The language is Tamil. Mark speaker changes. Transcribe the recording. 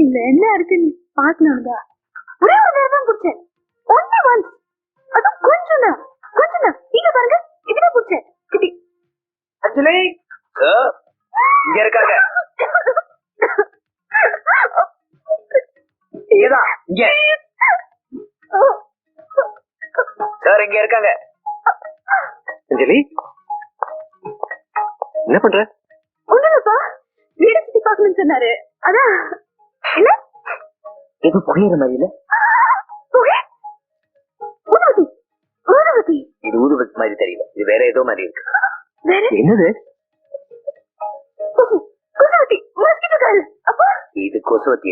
Speaker 1: இதுல என்ன இருக்குன்னு பாக்கணும்டா. ஒரே ஒரு நேரம் தான் பிடிச்சேன். Only once. அது கொஞ்சம் தான். இங்க பாருங்க, இதுதான் பிடிச்சேன். குட்டி
Speaker 2: அஞ்சலி இங்க இருக்காங்க. இங்கதான் இங்க சார் இங்க இருக்காங்க. அஞ்சலி என்ன பண்ற?
Speaker 1: ஒண்ணுலப்பா, வீடு சுத்தி பாக்கணும்னு சொன்னாரு. அதான் என்ன
Speaker 2: எது புகையிற மாதிரி இல்ல?
Speaker 1: ஊதுவத்தி.
Speaker 2: இது ஊதுவத்தி மாதிரி தெரியல, இது வேற ஏதோ மாதிரி இருக்கு.
Speaker 1: என்னது?
Speaker 2: இது கொசுவத்தி.